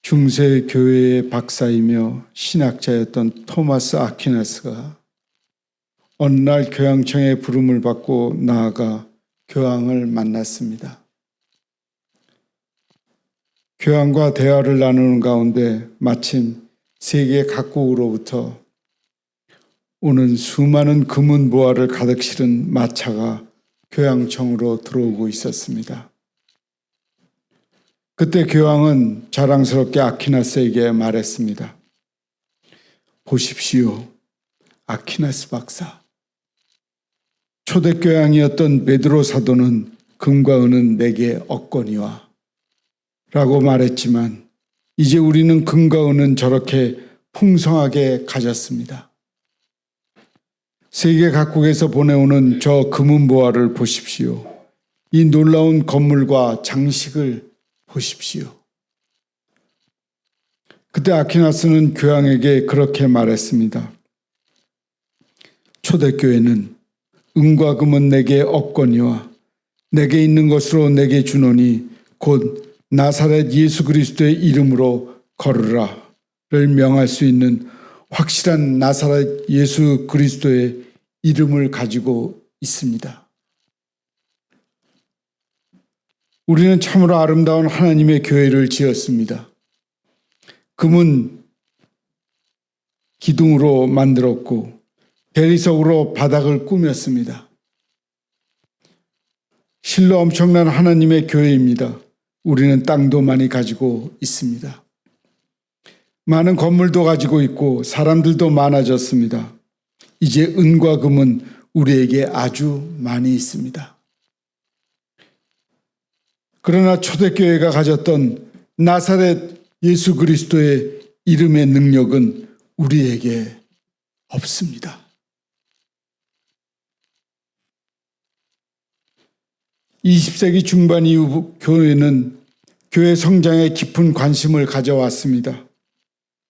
중세 교회의 박사이며 신학자였던 토마스 아퀴나스가 어느 날 교황청의 부름을 받고 나아가 교황을 만났습니다. 교황과 대화를 나누는 가운데 마침 세계 각국으로부터 오는 수많은 금은 보화를 가득 실은 마차가 교황청으로 들어오고 있었습니다. 그때 교황은 자랑스럽게 아퀴나스에게 말했습니다. 보십시오, 아퀴나스 박사. 초대교황이었던 베드로 사도는 금과 은은 내게 없거니와 라고 말했지만 이제 우리는 금과 은은 저렇게 풍성하게 가졌습니다. 세계 각국에서 보내오는 저 금은 보화를 보십시오. 이 놀라운 건물과 장식을 보십시오. 그때 아퀴나스는 교황에게 그렇게 말했습니다. 초대교회는 은과 금은 내게 없거니와 내게 있는 것으로 내게 주노니 곧 나사렛 예수 그리스도의 이름으로 걸으라를 명할 수 있는 확실한 나사렛 예수 그리스도의 이름을 가지고 있습니다. 우리는 참으로 아름다운 하나님의 교회를 지었습니다. 금은 기둥으로 만들었고 대리석으로 바닥을 꾸몄습니다. 실로 엄청난 하나님의 교회입니다. 우리는 땅도 많이 가지고 있습니다. 많은 건물도 가지고 있고 사람들도 많아졌습니다. 이제 은과 금은 우리에게 아주 많이 있습니다. 그러나 초대교회가 가졌던 나사렛 예수 그리스도의 이름의 능력은 우리에게 없습니다. 20세기 중반 이후 교회는 교회 성장에 깊은 관심을 가져왔습니다.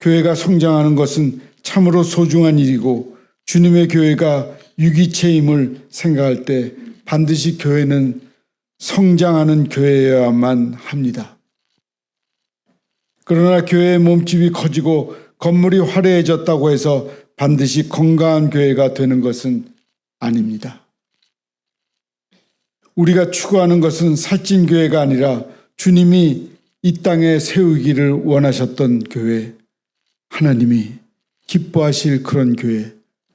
교회가 성장하는 것은 참으로 소중한 일이고 주님의 교회가 유기체임을 생각할 때 반드시 교회는 성장하는 교회여야만 합니다. 그러나 교회의 몸집이 커지고 건물이 화려해졌다고 해서 반드시 건강한 교회가 되는 것은 아닙니다. 우리가 추구하는 것은 살찐 교회가 아니라 주님이 이 땅에 세우기를 원하셨던 교회, 하나님이 기뻐하실 그런 교회,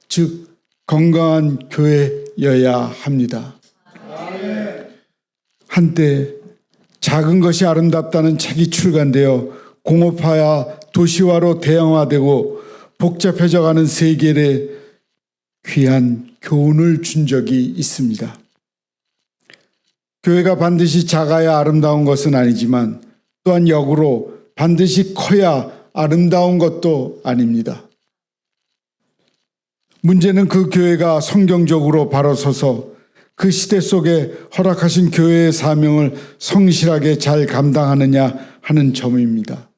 즉 건강한 교회여야 합니다. 한때 작은 것이 아름답다는 책이 출간되어 공업화야 도시화로 대형화되고 복잡해져가는 세계에 귀한 교훈을 준 적이 있습니다. 교회가 반드시 작아야 아름다운 것은 아니지만 또한 역으로 반드시 커야 아름다운 것도 아닙니다. 문제는 그 교회가 성경적으로 바로 서서 그 시대 속에 허락하신 교회의 사명을 성실하게 잘 감당하느냐 하는 점입니다.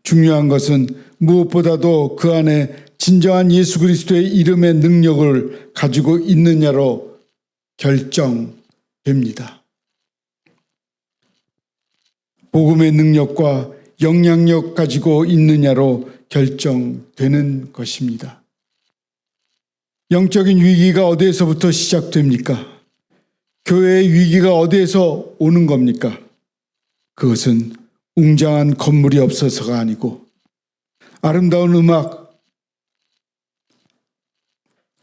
중요한 것은 무엇보다도 그 안에 진정한 예수 그리스도의 이름의 능력을 가지고 있느냐로 결정됩니다. 복음의 능력과 영향력 가지고 있느냐로 결정되는 것입니다. 영적인 위기가 어디에서부터 시작됩니까? 교회의 위기가 어디에서 오는 겁니까? 그것은 웅장한 건물이 없어서가 아니고 아름다운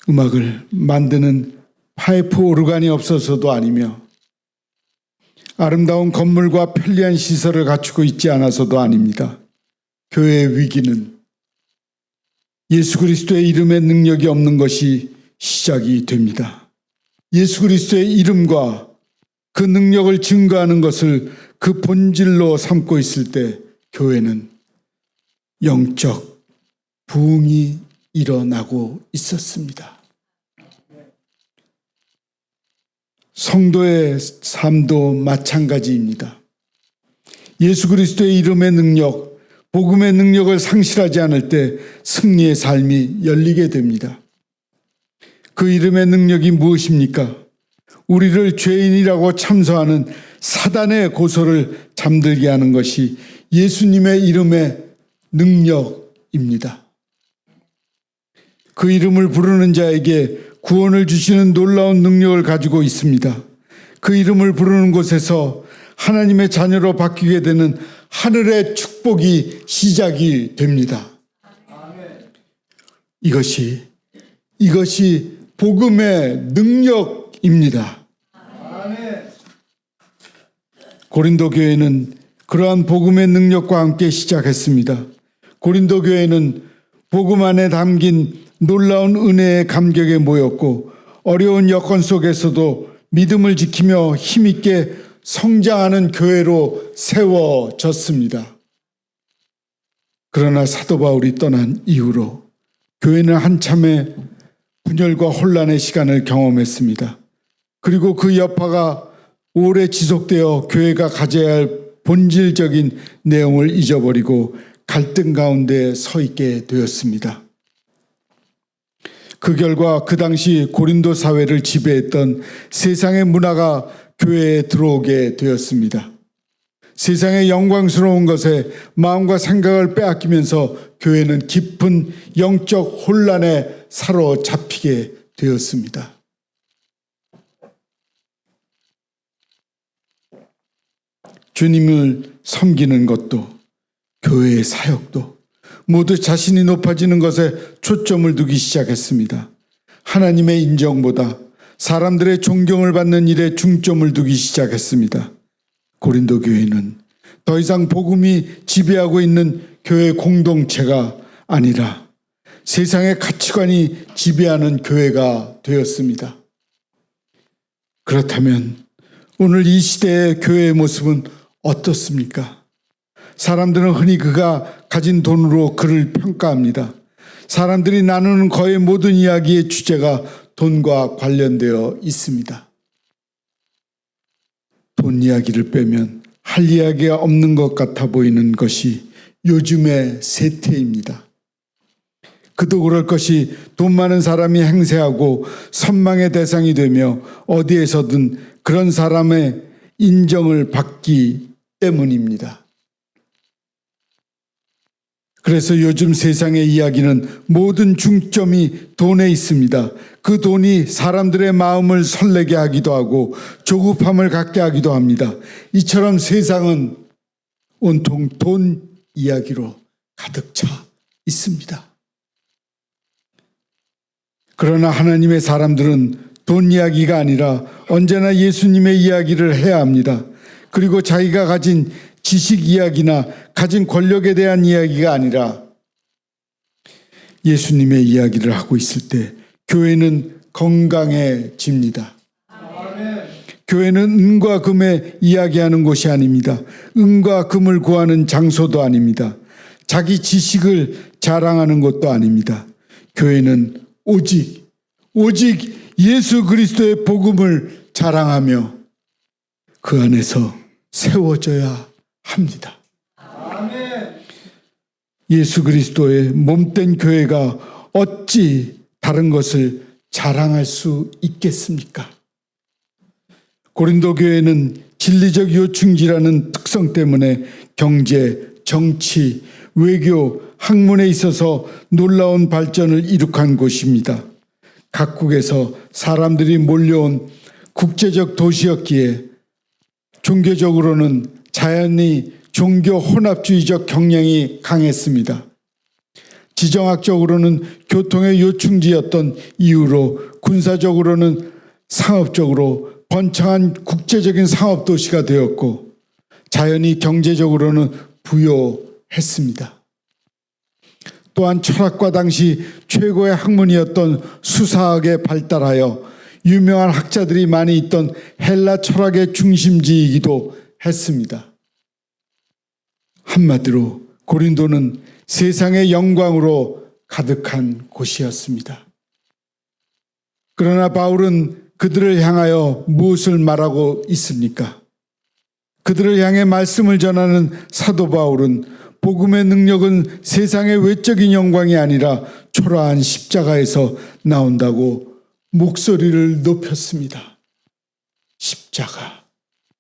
음악을 만드는 파이프 오르간이 없어서도 아니며 아름다운 건물과 편리한 시설을 갖추고 있지 않아서도 아닙니다. 교회의 위기는 예수 그리스도의 이름의 능력이 없는 것이 시작이 됩니다. 예수 그리스도의 이름과 그 능력을 증거하는 것을 그 본질로 삼고 있을 때 교회는 영적 부흥이 일어나고 있었습니다. 성도의 삶도 마찬가지입니다. 예수 그리스도의 이름의 능력, 복음의 능력을 상실하지 않을 때 승리의 삶이 열리게 됩니다. 그 이름의 능력이 무엇입니까? 우리를 죄인이라고 참소하는 사단의 고소를 잠들게 하는 것이 예수님의 이름의 능력입니다. 그 이름을 부르는 자에게 구원을 주시는 놀라운 능력을 가지고 있습니다. 그 이름을 부르는 곳에서 하나님의 자녀로 바뀌게 되는 하늘의 축복이 시작이 됩니다. 이것이 복음의 능력입니다. 고린도 교회는 그러한 복음의 능력과 함께 시작했습니다. 고린도 교회는 복음 안에 담긴 놀라운 은혜의 감격에 모였고 어려운 여건 속에서도 믿음을 지키며 힘있게 성장하는 교회로 세워졌습니다. 그러나 사도 바울이 떠난 이후로 교회는 한참의 분열과 혼란의 시간을 경험했습니다. 그리고 그 여파가 오래 지속되어 교회가 가져야 할 본질적인 내용을 잊어버리고 갈등 가운데 서 있게 되었습니다. 그 결과 그 당시 고린도 사회를 지배했던 세상의 문화가 교회에 들어오게 되었습니다. 세상의 영광스러운 것에 마음과 생각을 빼앗기면서 교회는 깊은 영적 혼란에 사로잡히게 되었습니다. 주님을 섬기는 것도 교회의 사역도 모두 자신이 높아지는 것에 초점을 두기 시작했습니다. 하나님의 인정보다 사람들의 존경을 받는 일에 중점을 두기 시작했습니다. 고린도 교회는 더 이상 복음이 지배하고 있는 교회 공동체가 아니라 세상의 가치관이 지배하는 교회가 되었습니다. 그렇다면 오늘 이 시대의 교회의 모습은 어떻습니까? 사람들은 흔히 그가 가진 돈으로 그를 평가합니다. 사람들이 나누는 거의 모든 이야기의 주제가 돈과 관련되어 있습니다. 돈 이야기를 빼면 할 이야기가 없는 것 같아 보이는 것이 요즘의 세태입니다. 그도 그럴 것이 돈 많은 사람이 행세하고 선망의 대상이 되며 어디에서든 그런 사람의 인정을 받기 때문입니다. 그래서 요즘 세상의 이야기는 모든 중점이 돈에 있습니다. 그 돈이 사람들의 마음을 설레게 하기도 하고 조급함을 갖게 하기도 합니다. 이처럼 세상은 온통 돈 이야기로 가득 차 있습니다. 그러나 하나님의 사람들은 돈 이야기가 아니라 언제나 예수님의 이야기를 해야 합니다. 그리고 자기가 가진 지식 이야기나 가진 권력에 대한 이야기가 아니라 예수님의 이야기를 하고 있을 때 교회는 건강해집니다. 교회는 은과 금에 이야기하는 곳이 아닙니다. 은과 금을 구하는 장소도 아닙니다. 자기 지식을 자랑하는 것도 아닙니다. 교회는 오직 예수 그리스도의 복음을 자랑하며 그 안에서 세워져야 합니다. 예수 그리스도의 몸된 교회가 어찌 다른 것을 자랑할 수 있겠습니까? 고린도 교회는 진리적 요충지라는 특성 때문에 경제, 정치, 외교, 학문에 있어서 놀라운 발전을 이룩한 곳입니다. 각국에서 사람들이 몰려온 국제적 도시였기에 종교적으로는 자연히 종교 혼합주의적 경향이 강했습니다. 지정학적으로는 교통의 요충지였던 이유로 군사적으로는 상업적으로 번창한 국제적인 상업도시가 되었고 자연히 경제적으로는 부요했습니다. 또한 철학과 당시 최고의 학문이었던 수사학에 발달하여 유명한 학자들이 많이 있던 헬라 철학의 중심지이기도 했습니다. 한마디로 고린도는 세상의 영광으로 가득한 곳이었습니다. 그러나 바울은 그들을 향하여 무엇을 말하고 있습니까? 그들을 향해 말씀을 전하는 사도 바울은 복음의 능력은 세상의 외적인 영광이 아니라 초라한 십자가에서 나온다고 목소리를 높였습니다.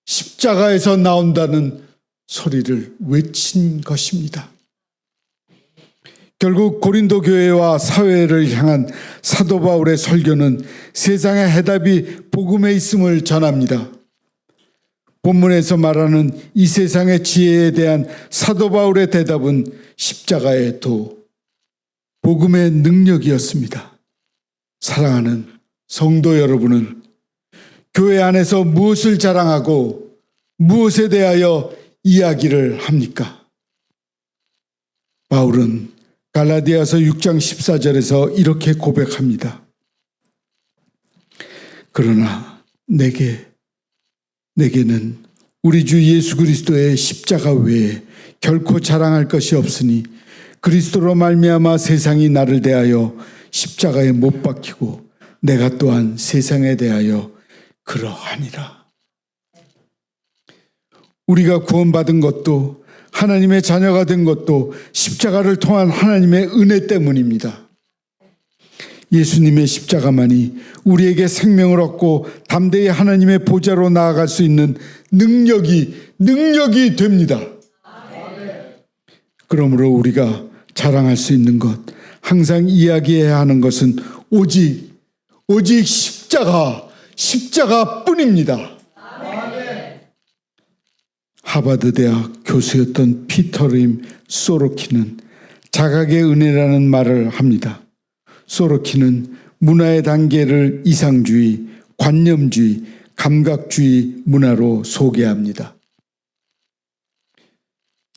십자가에서 나온다는 소리를 외친 것입니다. 결국 고린도 교회와 사회를 향한 사도 바울의 설교는 세상의 해답이 복음에 있음을 전합니다. 본문에서 말하는 이 세상의 지혜에 대한 사도 바울의 대답은 십자가의 도, 복음의 능력이었습니다. 사랑하는 성도 여러분은 교회 안에서 무엇을 자랑하고 무엇에 대하여 이야기를 합니까? 바울은 갈라디아서 6장 14절에서 이렇게 고백합니다. 그러나 내게는 우리 주 예수 그리스도의 십자가 외에 결코 자랑할 것이 없으니 그리스도로 말미암아 세상이 나를 대하여 십자가에 못 박히고 내가 또한 세상에 대하여 그러하니라. 우리가 구원받은 것도 하나님의 자녀가 된 것도 십자가를 통한 하나님의 은혜 때문입니다. 예수님의 십자가만이 우리에게 생명을 얻고 담대히 하나님의 보좌로 나아갈 수 있는 능력이 됩니다. 그러므로 우리가 자랑할 수 있는 것, 항상 이야기해야 하는 것은 오직 십자가뿐입니다. 하버드 대학 교수였던 피터림 소로키는 자각의 은혜라는 말을 합니다. 소로키는 문화의 단계를 이상주의, 관념주의, 감각주의 문화로 소개합니다.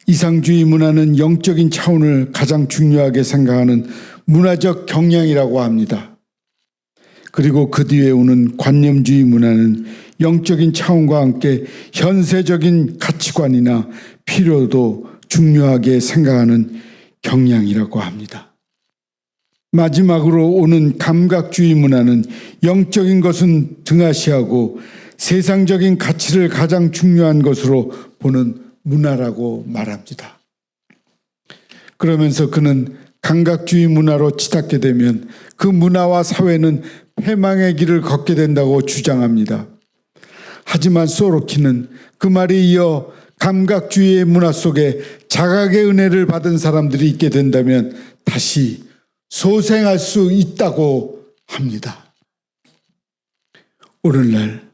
이상주의 문화는 영적인 차원을 가장 중요하게 생각하는 문화적 경향이라고 합니다. 그리고 그 뒤에 오는 관념주의 문화는 영적인 차원과 함께 현세적인 가치관이나 필요도 중요하게 생각하는 경향이라고 합니다. 마지막으로 오는 감각주의 문화는 영적인 것은 등하시하고 세상적인 가치를 가장 중요한 것으로 보는 문화라고 말합니다. 그러면서 그는 감각주의 문화로 치닫게 되면 그 문화와 사회는 패망의 길을 걷게 된다고 주장합니다. 하지만 소로키는 그 말에 이어 감각주의의 문화 속에 자각의 은혜를 받은 사람들이 있게 된다면 다시 소생할 수 있다고 합니다. 오늘날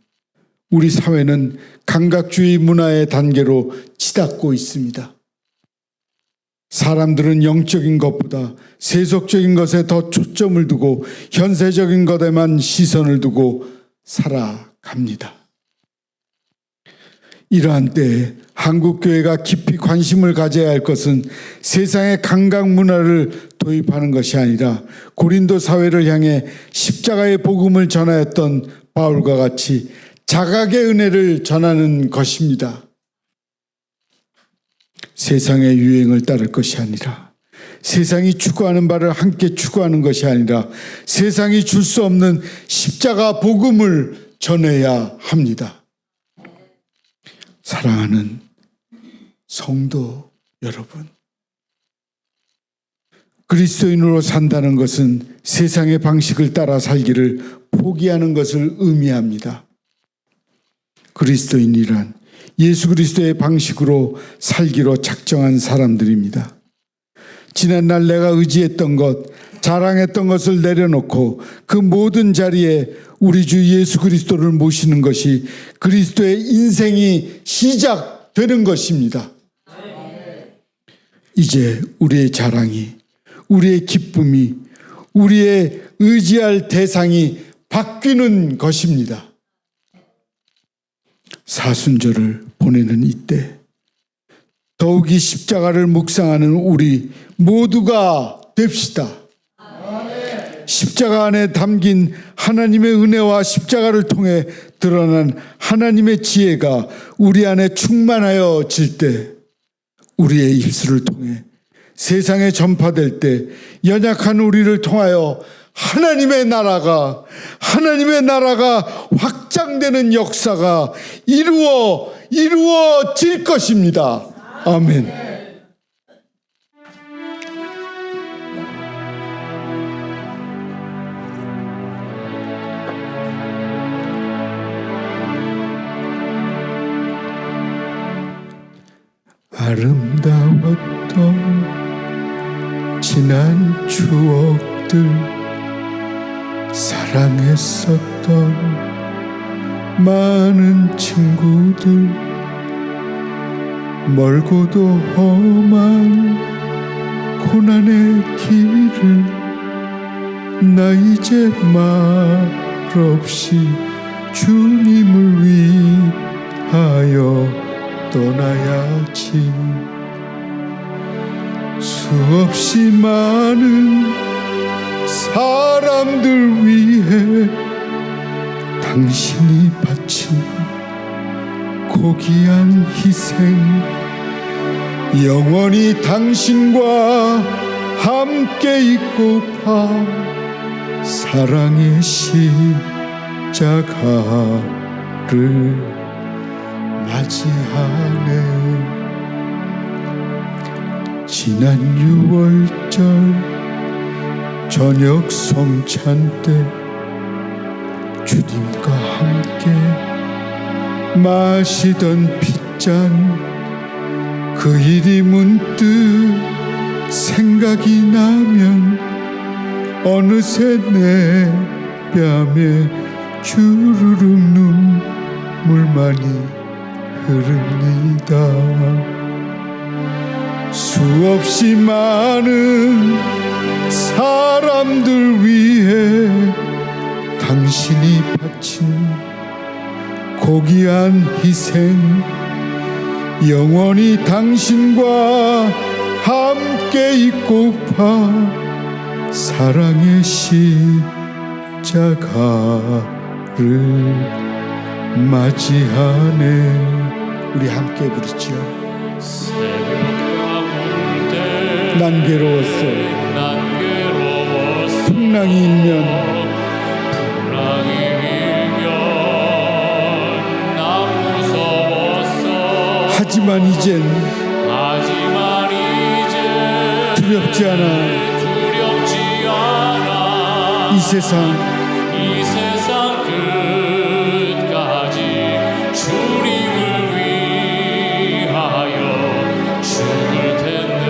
우리 사회는 감각주의 문화의 단계로 치닫고 있습니다. 사람들은 영적인 것보다 세속적인 것에 더 초점을 두고 현세적인 것에만 시선을 두고 살아갑니다. 이러한 때에 한국교회가 깊이 관심을 가져야 할 것은 세상의 감각 문화를 도입하는 것이 아니라 고린도 사회를 향해 십자가의 복음을 전하였던 바울과 같이 자각의 은혜를 전하는 것입니다. 세상의 유행을 따를 것이 아니라 세상이 추구하는 바를 함께 추구하는 것이 아니라 세상이 줄 수 없는 십자가 복음을 전해야 합니다. 사랑하는 성도 여러분, 그리스도인으로 산다는 것은 세상의 방식을 따라 살기를 포기하는 것을 의미합니다. 그리스도인이란 예수 그리스도의 방식으로 살기로 작정한 사람들입니다. 지난날 내가 의지했던 것, 자랑했던 것을 내려놓고 그 모든 자리에 우리 주 예수 그리스도를 모시는 것이 그리스도의 인생이 시작되는 것입니다. 이제 우리의 자랑이, 우리의 기쁨이, 우리의 의지할 대상이 바뀌는 것입니다. 사순절을 보내는 이때 더욱이 십자가를 묵상하는 우리 모두가 됩시다. 십자가 안에 담긴 하나님의 은혜와 십자가를 통해 드러난 하나님의 지혜가 우리 안에 충만하여질 때 우리의 입술을 통해 세상에 전파될 때 연약한 우리를 통하여 하나님의 나라가 확장되는 역사가 이루어질 것입니다. 아멘. 그리웠던 지난 추억들, 사랑했었던 많은 친구들, 멀고도 험한 고난의 길을 나 이제 말없이 주님을 위하여 떠나야지. 수없이 많은 사람들 위해 당신이 바친 고귀한 희생, 영원히 당신과 함께 있고파 사랑의 십자가를 맞이하네. 지난 6월절 저녁 성찬 때 주님과 함께 마시던 핏잔, 그 일이 문득 생각이 나면 어느새 내 뺨에 주르륵 눈물만이 흐릅니다. 수없이 많은 사람들 위해 당신이 바친 고귀한 희생, 영원히 당신과 함께 있고파 사랑의 십자가를 맞이하네. 우리 함께 부르지요. 난 괴로웠어. 풍랑이 일면 난 무서웠어. 하지만 이젠 두렵지 않아. 이 세상 끝까지 주님을 위하여 죽을 텐데.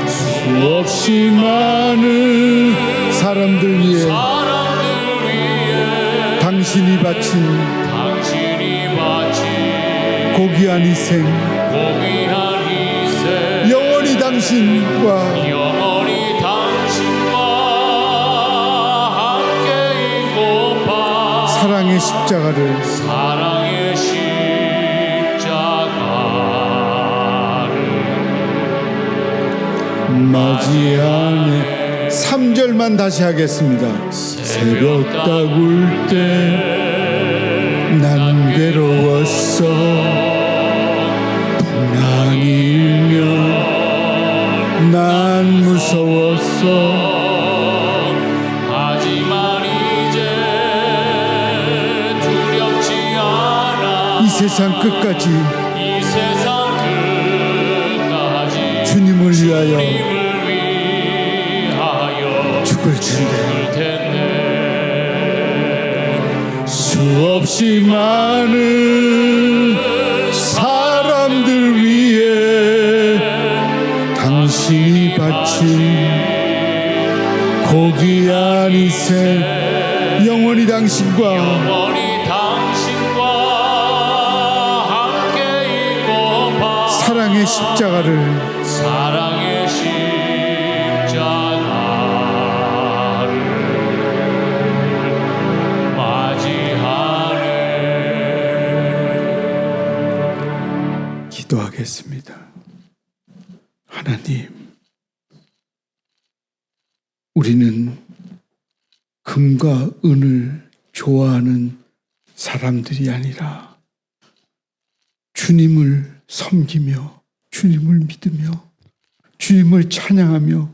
수없이 많은 사람들 위해 당신이 바친 고귀한 희생, 영원히 당신과 함께 있고파 사랑의 십자가를 맞이하네. 3절만 다시 하겠습니다. 새벽 따굴 때 난 괴로웠어. 풍랑이 일면 난 무서웠어. 하지만 이제 두렵지 않아. 이 세상 끝까지 주님을 위하여 죽을 텐데. 수없이 많은 사람들 위해 당신이 바친 고귀한 희생, 영원히 당신과 함께 있고파 사랑의 십자가를 기도하겠습니다. 하나님, 우리는 금과 은을 좋아하는 사람들이 아니라 주님을 섬기며 주님을 믿으며 주님을 찬양하며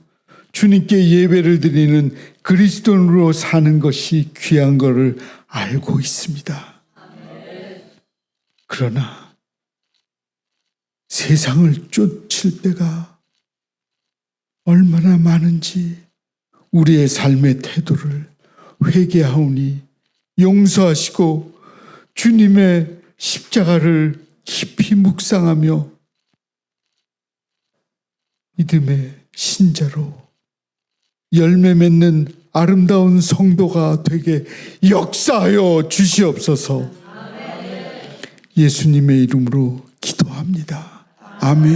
주님께 예배를 드리는 그리스도인으로 사는 것이 귀한 것을 알고 있습니다. 그러나 세상을 쫓을 때가 얼마나 많은지 우리의 삶의 태도를 회개하오니 용서하시고 주님의 십자가를 깊이 묵상하며 믿음의 신자로 열매 맺는 아름다운 성도가 되게 역사하여 주시옵소서. 예수님의 이름으로 기도합니다. 아멘.